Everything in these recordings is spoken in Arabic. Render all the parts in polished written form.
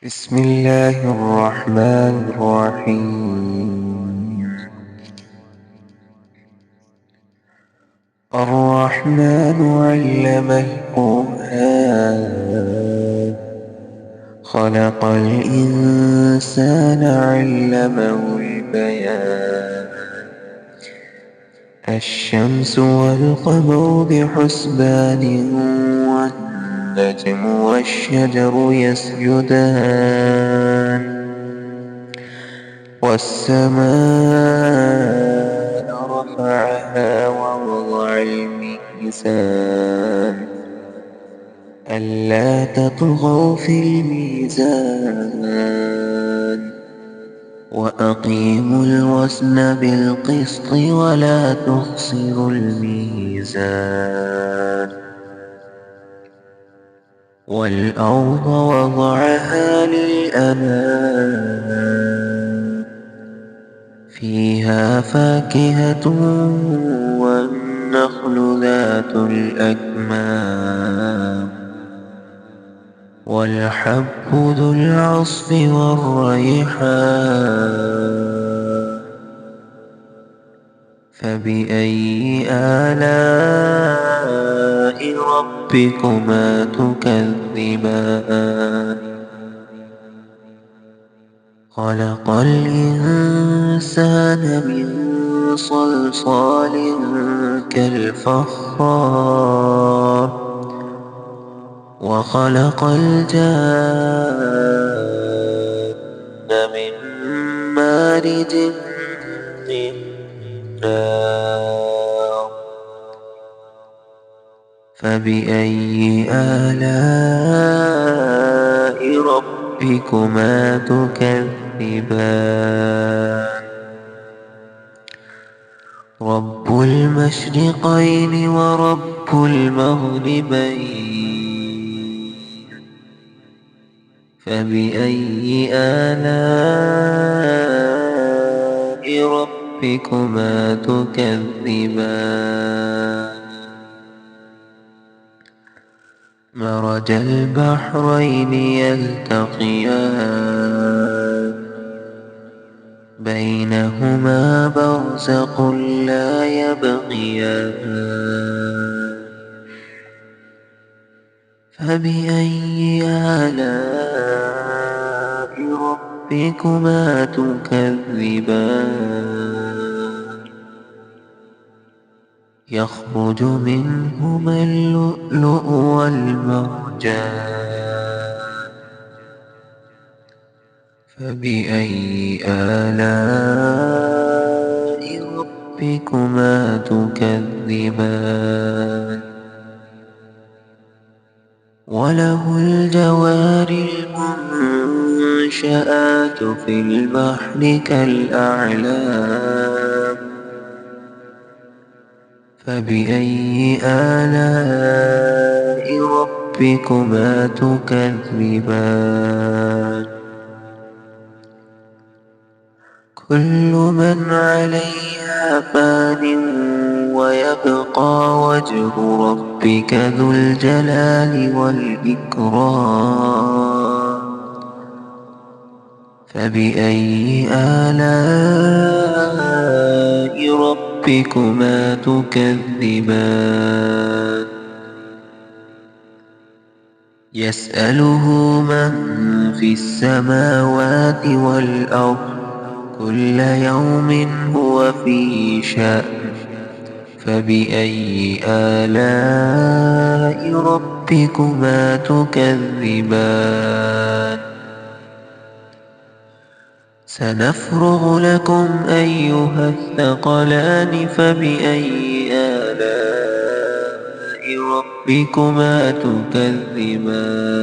بسم الله الرحمن الرحيم. الرحمن علم القرآن، خلق الإنسان علمه البيان. الشمس والقمر بحسبان، والنجم والشجر يسجدان، والسماء رفعها ووضع الميزان، ألا تطغوا في الميزان، وأقيموا الوزن بالقسط ولا تخسروا الميزان. والأرض وضعها للأنام، فيها فاكهة والنخل ذات الأكمام، والحب ذو العصف والريحان. فبأي آلاء ربكما تكذبان؟ خلق الإنسان من صلصال كالفخار، وخلق الجان من مارج من نار. فبأي آلاء ربكما تكذبان؟ رب المشرقين ورب المغربين، فبأي آلاء ربكما تكذبان؟ مرج البحرين يلتقيان، بينهما برزق لا يبغيان. فبأي آلاء ربكما تكذبان؟ يخرج منهما اللؤلؤ والمرجان. فبأي آلاء ربكما تكذبان؟ وله الجوار المنشآت في البحر كالأعلام. فبأي آلاء ربكما تكذبان؟ كل من عليها فان، ويبقى وجه ربك ذو الجلال والإكرام. فبأي آلاء ربكما تكذبان؟ يسأله من في السماوات والأرض، كل يوم هو في شأن. فبأي آلاء ربكما تكذبان؟ سنفرغ لكم أيها الثقلان. فبأي آلاء ربكما تكذبان؟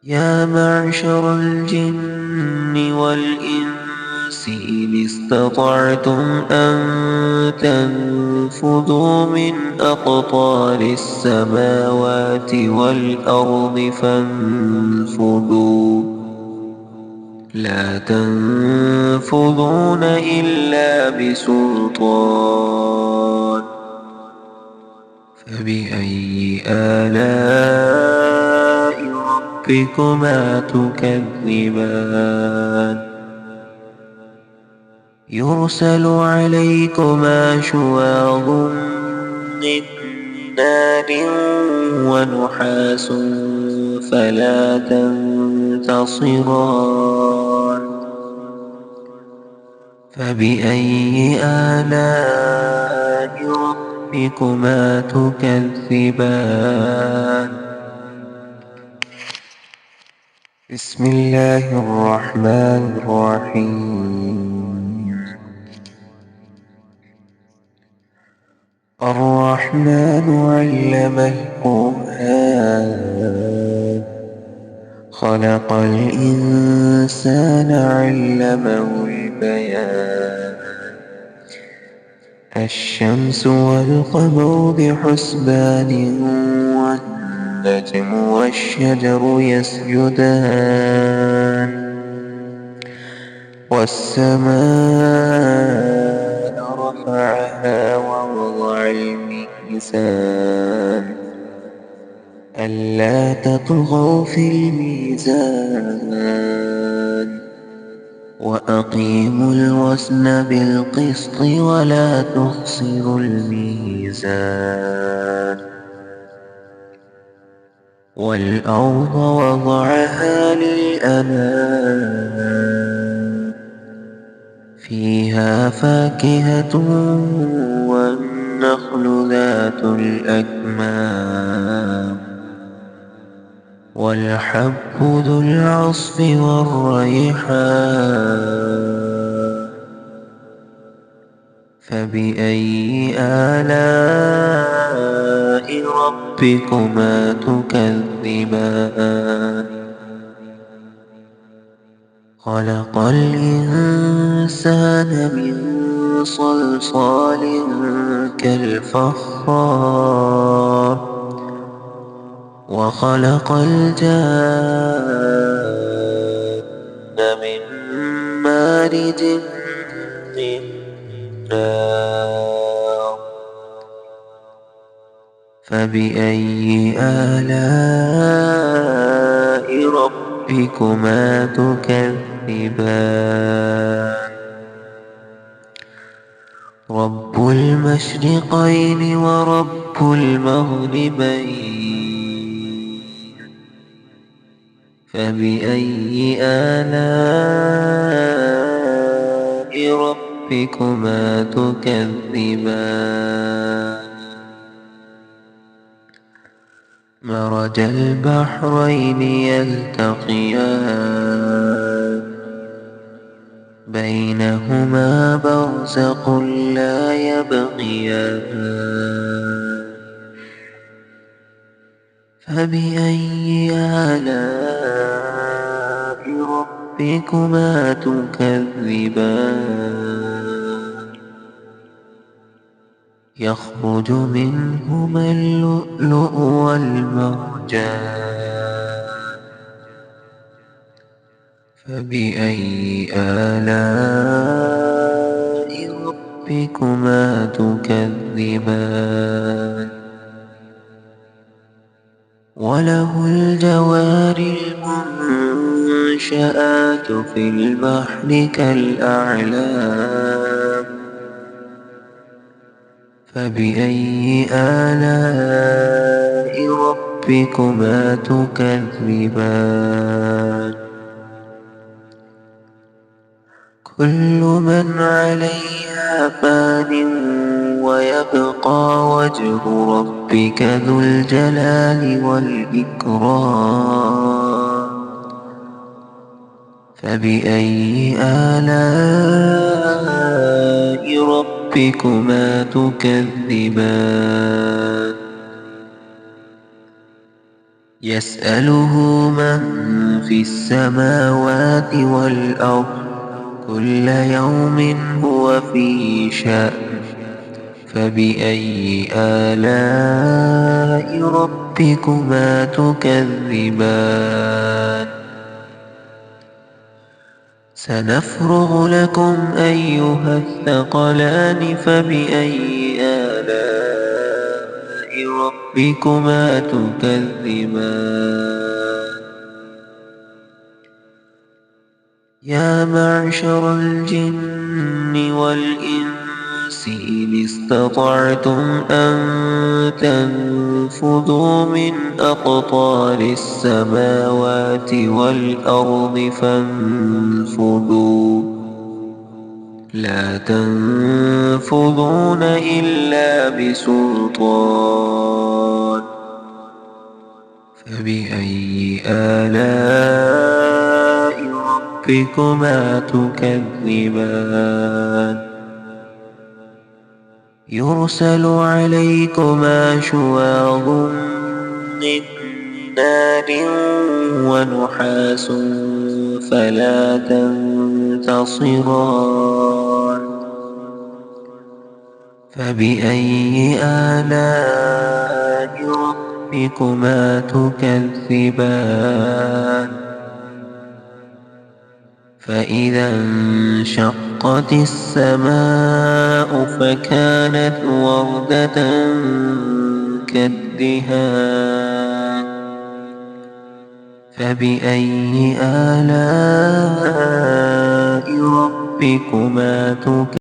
يا معشر الجن والإنس إن استطعتم أن تنفذوا من أقطار السماوات والأرض فانفذوا، لا تنفذون إلا بسلطان. فبأي آلاء ربكما تكذبان يرسل عليكما شواظ من نار ونحاس فلا تنتصران فبأي آلاء ربكما تكذبان بسم الله الرحمن الرحيم الرحمن علم القرآن خلق الإنسان علمه البيان الشمس والقمر بحسبان والنجم والشجر يسجدان والسماء رفعها ووضع الميزان ألا تطغوا في الميزان وأقيموا الوزن بالقسط ولا تخسروا الميزان والأرض وضعها للأنام فيها فاكهة والنخل ذات الأكمام والحب ذو العصف والريحان فبأي آلاء ربكما تكذبان خلق الإنسان من صلصال كالفخار وخلق الجان من مارج من نار فبأي آلاء ربكما تكذبان رب المشرقين ورب المغربين فبأي آلاء ربكما تكذبان مرج البحرين يلتقيان بينهما برزق لا يبغيان فبأي آلاء ربكما تكذبان يخرج منهما اللؤلؤ والمرجان فبأي آلاء ربكما تكذبان وله الجوار المنشآت في البحر كالأعلام فبأي آلاء ربكما تكذبان كل من عليها فان ويبقى وجه ربك ذو الجلال والإكرام فبأي آلاء ربكما تكذبان يسأله من في السماوات والأرض كل يوم هو في شأن فبأي آلاء ربكما تكذبان سنفرغ لكم أيها الثقلان فبأي آلاء ربكما تكذبان يا معشر الجن والإنس إن استطعتم أن تنفذوا من أقطار السماوات والأرض فانفذوا لا تنفذون إلا بسلطان فبأي آلاء ربكما تكذبان يرسل عليكما شواظ من نار ونحاس فلا تنتصران فبأي آلاء ربكما تكذبان فإذا انشقت السماء فكانت وردة كالدهان فبأي آلاء ربكما تكذبان